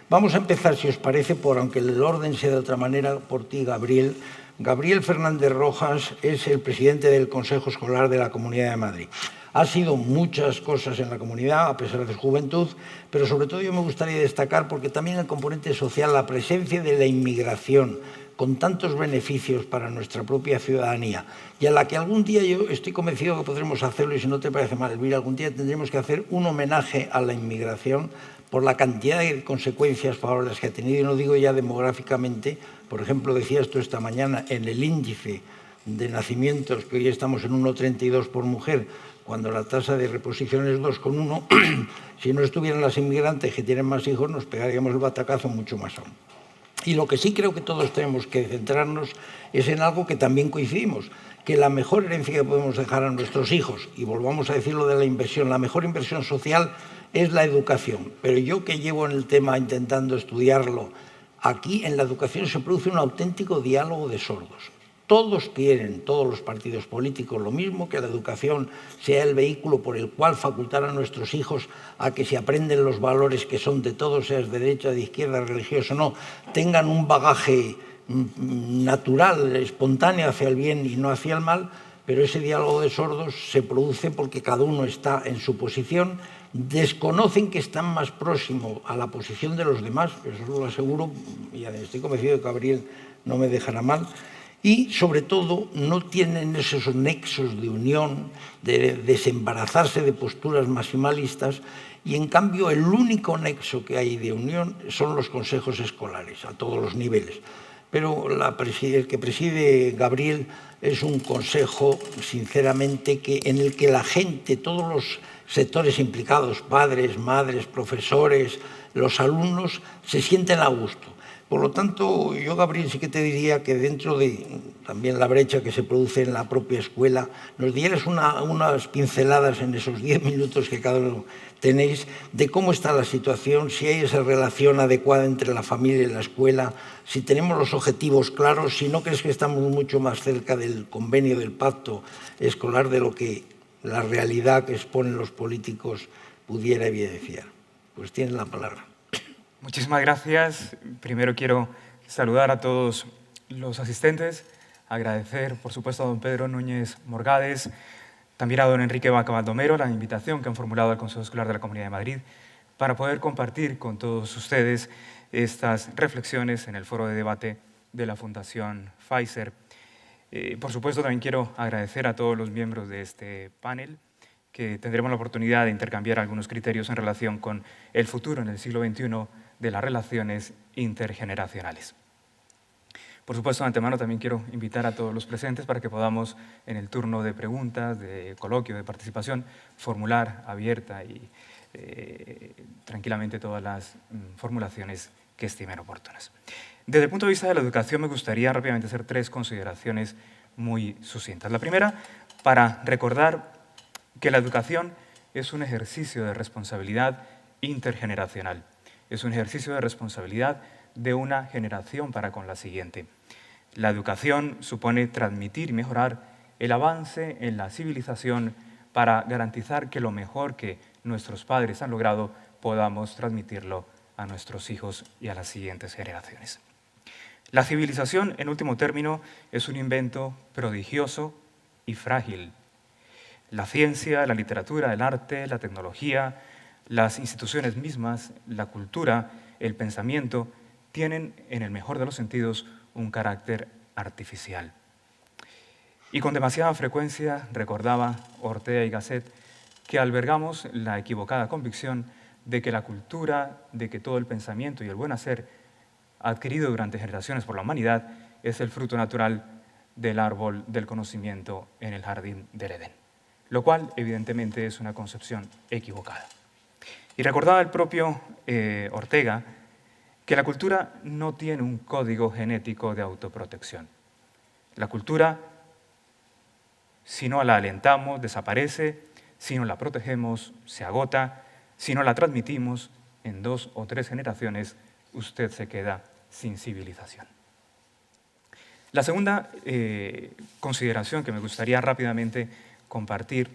Vamos a empezar, si os parece, aunque el orden sea de otra manera, por ti, Gabriel. Gabriel Fernández Rojas es el presidente del Consejo Escolar de la Comunidad de Madrid. Ha sido muchas cosas en la comunidad, a pesar de su juventud, pero sobre todo yo me gustaría destacar, porque también el componente social, la presencia de la inmigración, con tantos beneficios para nuestra propia ciudadanía, y a la que algún día yo estoy convencido que podremos hacerlo, y si no te parece mal, Elvira, algún día tendremos que hacer un homenaje a la inmigración por la cantidad de consecuencias favorables que ha tenido, y no digo ya demográficamente. Por ejemplo, decías tú esta mañana, en el índice de nacimientos, que hoy estamos en 1,32 por mujer, cuando la tasa de reposición es 2,1, si no estuvieran las inmigrantes que tienen más hijos, nos pegaríamos el batacazo mucho más aún. Y lo que sí creo que todos tenemos que centrarnos es en algo que también coincidimos, que la mejor herencia que podemos dejar a nuestros hijos, y volvamos a decirlo de la inversión, la mejor inversión social es la educación. Pero yo, que llevo en el tema intentando estudiarlo, aquí en la educación se produce un auténtico diálogo de sordos. Todos quieren, todos los partidos políticos, lo mismo, que la educación sea el vehículo por el cual facultar a nuestros hijos a que, si aprenden los valores que son de todos, seas de derecha, de izquierda, religioso o no, tengan un bagaje natural, espontáneo hacia el bien y no hacia el mal. Pero ese diálogo de sordos se produce porque cada uno está en su posición, desconocen que están más próximos a la posición de los demás, eso lo aseguro, y estoy convencido de que Gabriel no me dejará mal. Y, sobre todo, no tienen esos nexos de unión, de desembarazarse de posturas maximalistas, y, en cambio, el único nexo que hay de unión son los consejos escolares, a todos los niveles. Pero el que preside Gabriel es un consejo, sinceramente, en el que la gente, todos los sectores implicados, padres, madres, profesores, los alumnos, se sienten a gusto. Por lo tanto, yo, Gabriel, sí que te diría que, dentro de también la brecha que se produce en la propia escuela, nos dieras unas pinceladas en esos 10 minutos que cada uno tenéis de cómo está la situación, si hay esa relación adecuada entre la familia y la escuela, si tenemos los objetivos claros, si no crees que estamos mucho más cerca del convenio, del pacto escolar, de lo que la realidad que exponen los políticos pudiera evidenciar. Pues tienes la palabra. Muchísimas gracias. Primero quiero saludar a todos los asistentes, agradecer, por supuesto, a don Pedro Núñez Morgades, también a don Enrique Vaca Baldomero, la invitación que han formulado al Consejo Escolar de la Comunidad de Madrid para poder compartir con todos ustedes estas reflexiones en el foro de debate de la Fundación Pfizer. Por supuesto, también quiero agradecer a todos los miembros de este panel, que tendremos la oportunidad de intercambiar algunos criterios en relación con el futuro en el siglo XXI de las relaciones intergeneracionales. Por supuesto, de antemano también quiero invitar a todos los presentes para que podamos, en el turno de preguntas, de coloquio, de participación, formular abierta y tranquilamente todas las formulaciones que estimen oportunas. Desde el punto de vista de la educación, me gustaría rápidamente hacer 3 consideraciones muy sucintas. La primera, para recordar que la educación es un ejercicio de responsabilidad intergeneracional. Es un ejercicio de responsabilidad de una generación para con la siguiente. La educación supone transmitir y mejorar el avance en la civilización para garantizar que lo mejor que nuestros padres han logrado podamos transmitirlo a nuestros hijos y a las siguientes generaciones. La civilización, en último término, es un invento prodigioso y frágil. La ciencia, la literatura, el arte, la tecnología, las instituciones mismas, la cultura, el pensamiento, tienen, en el mejor de los sentidos, un carácter artificial. Y con demasiada frecuencia, recordaba Ortega y Gasset, que albergamos la equivocada convicción de que la cultura, de que todo el pensamiento y el buen hacer adquirido durante generaciones por la humanidad es el fruto natural del árbol del conocimiento en el jardín del Edén, lo cual evidentemente es una concepción equivocada. Y recordaba el propio Ortega que la cultura no tiene un código genético de autoprotección. La cultura, si no la alentamos, desaparece; si no la protegemos, se agota; si no la transmitimos, en 2 o 3 generaciones, usted se queda sin civilización. La segunda consideración que me gustaría rápidamente compartir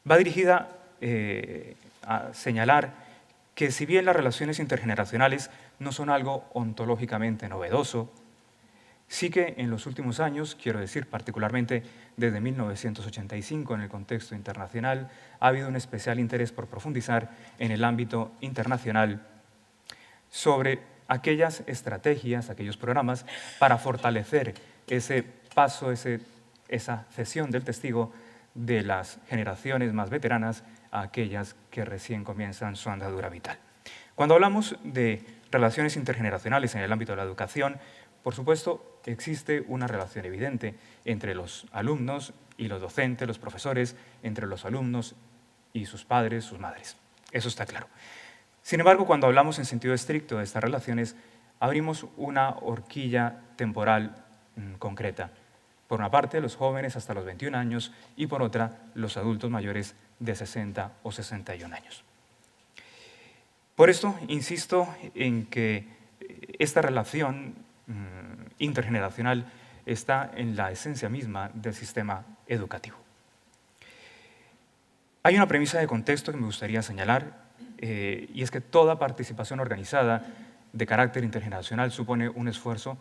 va dirigida a señalar que si bien las relaciones intergeneracionales no son algo ontológicamente novedoso, sí que en los últimos años, quiero decir particularmente desde 1985 en el contexto internacional, ha habido un especial interés por profundizar en el ámbito internacional sobre aquellas estrategias, aquellos programas para fortalecer ese paso, esa cesión del testigo de las generaciones más veteranas a aquellas que recién comienzan su andadura vital. Cuando hablamos de relaciones intergeneracionales en el ámbito de la educación, por supuesto, existe una relación evidente entre los alumnos y los docentes, los profesores, entre los alumnos y sus padres, sus madres. Eso está claro. Sin embargo, cuando hablamos en sentido estricto de estas relaciones, abrimos una horquilla temporal concreta. Por una parte, los jóvenes hasta los 21 años y por otra, los adultos mayores de 60 o 61 años. Por esto, insisto en que esta relación intergeneracional está en la esencia misma del sistema educativo. Hay una premisa de contexto que me gustaría señalar, y es que toda participación organizada de carácter intergeneracional supone un esfuerzo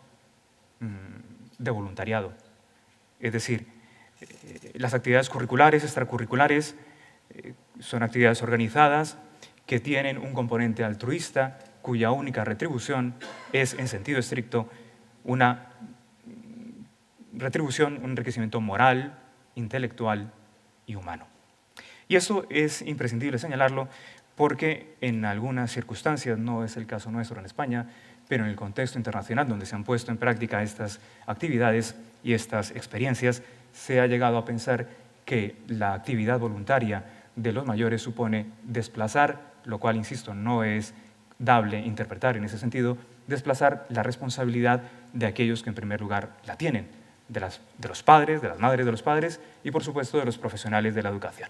de voluntariado. Es decir, las actividades curriculares, extracurriculares, son actividades organizadas que tienen un componente altruista, cuya única retribución es, en sentido estricto, una retribución, un enriquecimiento moral, intelectual y humano. Y esto es imprescindible señalarlo porque en algunas circunstancias, no es el caso nuestro en España, pero en el contexto internacional donde se han puesto en práctica estas actividades y estas experiencias, se ha llegado a pensar que la actividad voluntaria de los mayores supone desplazar, lo cual, insisto, no es dable interpretar en ese sentido, desplazar la responsabilidad de aquellos que en primer lugar la tienen, de los padres, de las madres de los padres y, por supuesto, de los profesionales de la educación.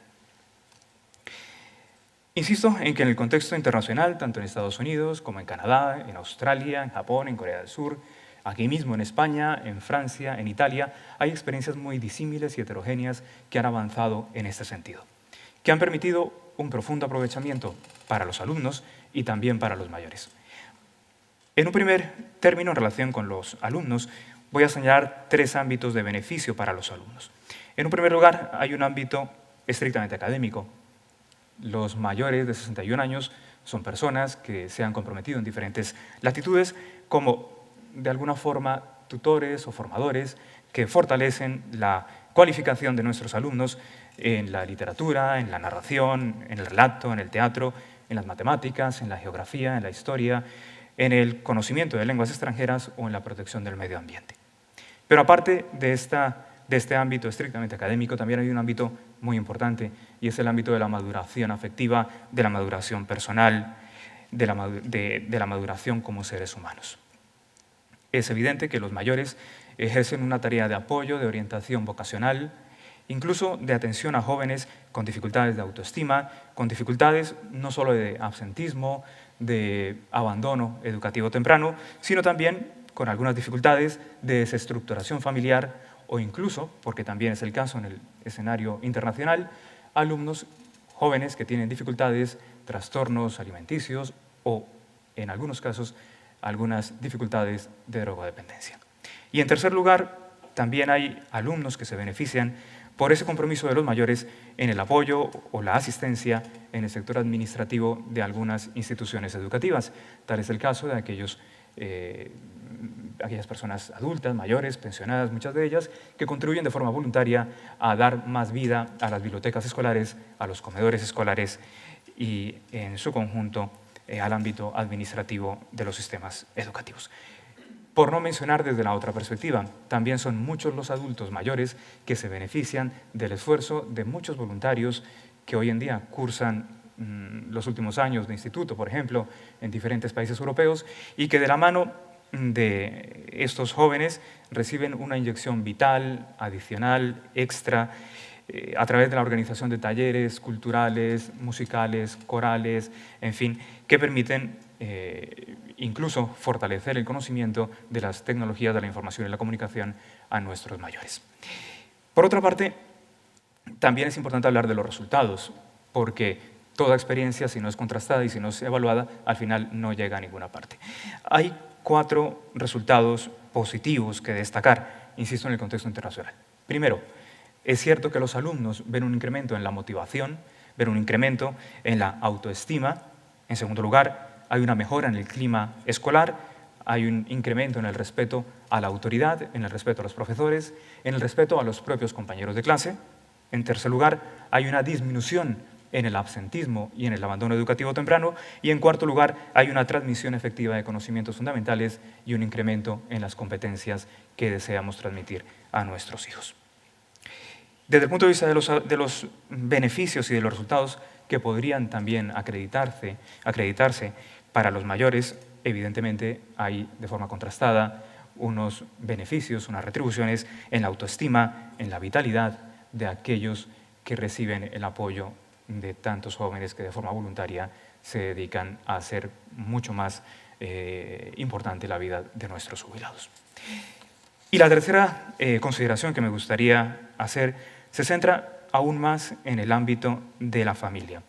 Insisto en que en el contexto internacional, tanto en Estados Unidos como en Canadá, en Australia, en Japón, en Corea del Sur, aquí mismo en España, en Francia, en Italia, hay experiencias muy disímiles y heterogéneas que han avanzado en este sentido, que han permitido un profundo aprovechamiento para los alumnos y también para los mayores. En un primer término, en relación con los alumnos, voy a señalar 3 ámbitos de beneficio para los alumnos. En un primer lugar, hay un ámbito estrictamente académico. Los mayores de 61 años son personas que se han comprometido en diferentes latitudes como, de alguna forma, tutores o formadores que fortalecen la cualificación de nuestros alumnos en la literatura, en la narración, en el relato, en el teatro, en las matemáticas, en la geografía, en la historia, en el conocimiento de lenguas extranjeras o en la protección del medio ambiente. Pero aparte de este ámbito estrictamente académico, también hay un ámbito muy importante y es el ámbito de la maduración afectiva, de la maduración personal, de la maduración como seres humanos. Es evidente que los mayores ejercen una tarea de apoyo, de orientación vocacional, incluso de atención a jóvenes con dificultades de autoestima, con dificultades no solo de absentismo, de abandono educativo temprano, sino también con algunas dificultades de desestructuración familiar o incluso, porque también es el caso en el escenario internacional, alumnos jóvenes que tienen dificultades, trastornos alimenticios o, en algunos casos, algunas dificultades de drogodependencia. Y en tercer lugar, también hay alumnos que se benefician por ese compromiso de los mayores en el apoyo o la asistencia en el sector administrativo de algunas instituciones educativas. Tal es el caso de aquellas personas adultas, mayores, pensionadas, muchas de ellas, que contribuyen de forma voluntaria a dar más vida a las bibliotecas escolares, a los comedores escolares y, en su conjunto, al ámbito administrativo de los sistemas educativos. Por no mencionar desde la otra perspectiva, también son muchos los adultos mayores que se benefician del esfuerzo de muchos voluntarios que hoy en día cursan los últimos años de instituto, por ejemplo, en diferentes países europeos, y que de la mano de estos jóvenes reciben una inyección vital, adicional, extra, a través de la organización de talleres culturales, musicales, corales, en fin, que permiten incluso fortalecer el conocimiento de las tecnologías de la información y la comunicación a nuestros mayores. Por otra parte, también es importante hablar de los resultados, porque toda experiencia, si no es contrastada y si no es evaluada, al final no llega a ninguna parte. Hay 4 resultados positivos que destacar, insisto, en el contexto internacional. Primero, es cierto que los alumnos ven un incremento en la motivación, ven un incremento en la autoestima. En segundo lugar, hay una mejora en el clima escolar, hay un incremento en el respeto a la autoridad, en el respeto a los profesores, en el respeto a los propios compañeros de clase. En tercer lugar, hay una disminución en el absentismo y en el abandono educativo temprano. Y en cuarto lugar, hay una transmisión efectiva de conocimientos fundamentales y un incremento en las competencias que deseamos transmitir a nuestros hijos. Desde el punto de vista de los beneficios y de los resultados que podrían también acreditarse para los mayores, evidentemente hay de forma contrastada unos beneficios, unas retribuciones en la autoestima, en la vitalidad de aquellos que reciben el apoyo de tantos jóvenes que de forma voluntaria se dedican a hacer mucho más importante la vida de nuestros jubilados. Y la tercera consideración que me gustaría hacer se centra aún más en el ámbito de la familia.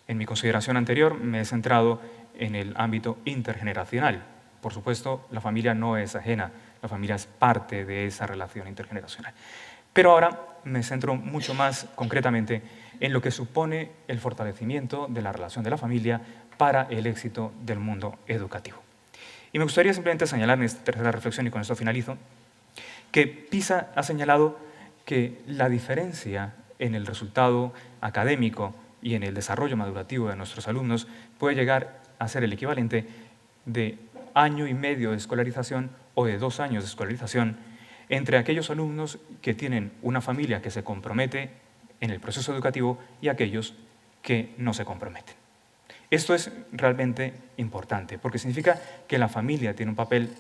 En mi consideración anterior me he centrado en el ámbito intergeneracional. Por supuesto, la familia no es ajena, la familia es parte de esa relación intergeneracional. Pero ahora me centro mucho más concretamente en lo que supone el fortalecimiento de la relación de la familia para el éxito del mundo educativo. Y me gustaría simplemente señalar en esta tercera reflexión, y con esto finalizo, que PISA ha señalado que la diferencia en el resultado académico y en el desarrollo madurativo de nuestros alumnos puede llegar a ser el equivalente de 1 año y medio de escolarización o de 2 años de escolarización entre aquellos alumnos que tienen una familia que se compromete en el proceso educativo y aquellos que no se comprometen. Esto es realmente importante porque significa que la familia tiene un papel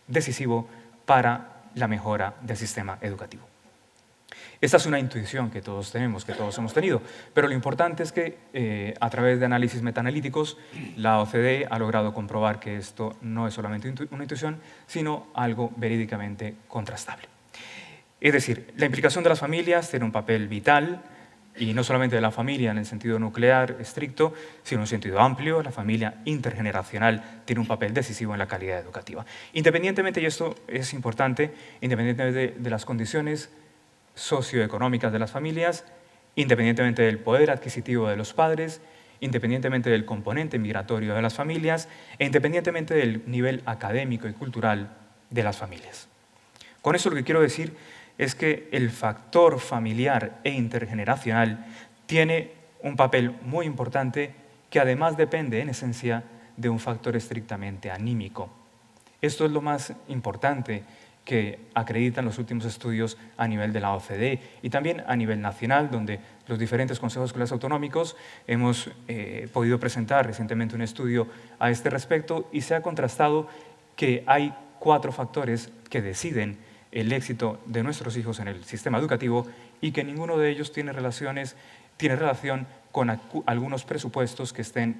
decisivo para la mejora del sistema educativo. Esta es una intuición que todos tenemos, que todos hemos tenido, pero lo importante es que a través de análisis metaanalíticos la OCDE ha logrado comprobar que esto no es solamente una intuición, sino algo verídicamente contrastable. Es decir, la implicación de las familias tiene un papel vital, y no solamente de la familia en el sentido nuclear estricto, sino en un sentido amplio. La familia intergeneracional tiene un papel decisivo en la calidad educativa. Independientemente, y esto es importante, independientemente de las condiciones socioeconómicas de las familias, independientemente del poder adquisitivo de los padres, independientemente del componente migratorio de las familias e independientemente del nivel académico y cultural de las familias. Con eso lo que quiero decir es que el factor familiar e intergeneracional tiene un papel muy importante que además depende en esencia de un factor estrictamente anímico. Esto es lo más importante que acreditan los últimos estudios a nivel de la OCDE y también a nivel nacional, donde los diferentes consejos escolares autonómicos hemos podido presentar recientemente un estudio a este respecto y se ha contrastado que hay 4 factores que deciden el éxito de nuestros hijos en el sistema educativo y que ninguno de ellos tiene relación con algunos presupuestos que estén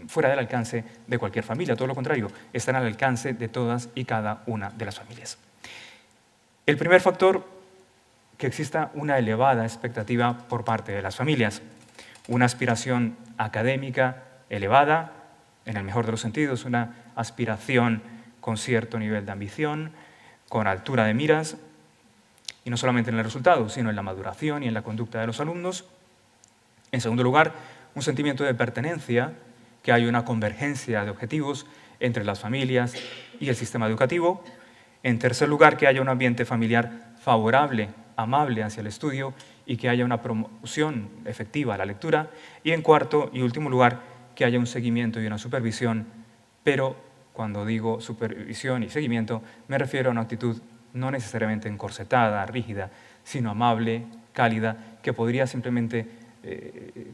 fuera del alcance de cualquier familia. Todo lo contrario, están al alcance de todas y cada una de las familias. El primer factor, que exista una elevada expectativa por parte de las familias, una aspiración académica elevada, en el mejor de los sentidos, una aspiración con cierto nivel de ambición, con altura de miras, y no solamente en el resultado, sino en la maduración y en la conducta de los alumnos. En segundo lugar, un sentimiento de pertenencia, que haya una convergencia de objetivos entre las familias y el sistema educativo. En tercer lugar, que haya un ambiente familiar favorable, amable hacia el estudio y que haya una promoción efectiva a la lectura. Y en cuarto y último lugar, que haya un seguimiento y una supervisión, pero cuando digo supervisión y seguimiento me refiero a una actitud no necesariamente encorsetada, rígida, sino amable, cálida, que podría simplemente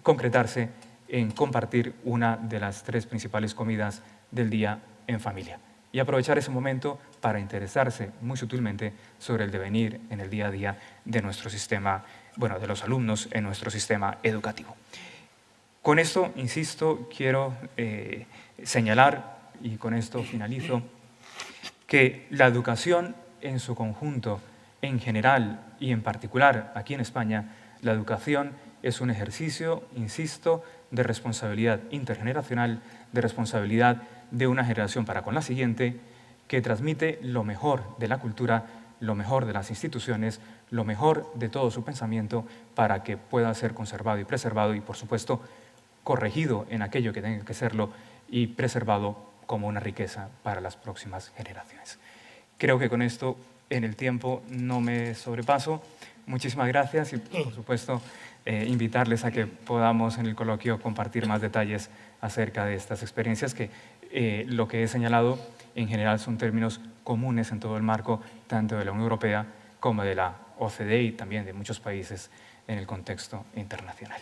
concretarse en compartir una de las 3 principales comidas del día en familia y aprovechar ese momento para interesarse muy sutilmente sobre el devenir en el día a día de nuestro sistema, de los alumnos en nuestro sistema educativo. Con esto, insisto, quiero señalar, y con esto finalizo, que la educación en su conjunto, en general y en particular aquí en España, la educación es un ejercicio, insisto, de responsabilidad intergeneracional, de responsabilidad de una generación para con la siguiente, que transmite lo mejor de la cultura, lo mejor de las instituciones, lo mejor de todo su pensamiento para que pueda ser conservado y preservado y, por supuesto, corregido en aquello que tenga que serlo y preservado como una riqueza para las próximas generaciones. Creo que con esto, en el tiempo, no me sobrepaso. Muchísimas gracias y, por supuesto, invitarles a que podamos en el coloquio compartir más detalles acerca de estas experiencias que lo que he señalado en general son términos comunes en todo el marco, tanto de la Unión Europea como de la OCDE y también de muchos países en el contexto internacional.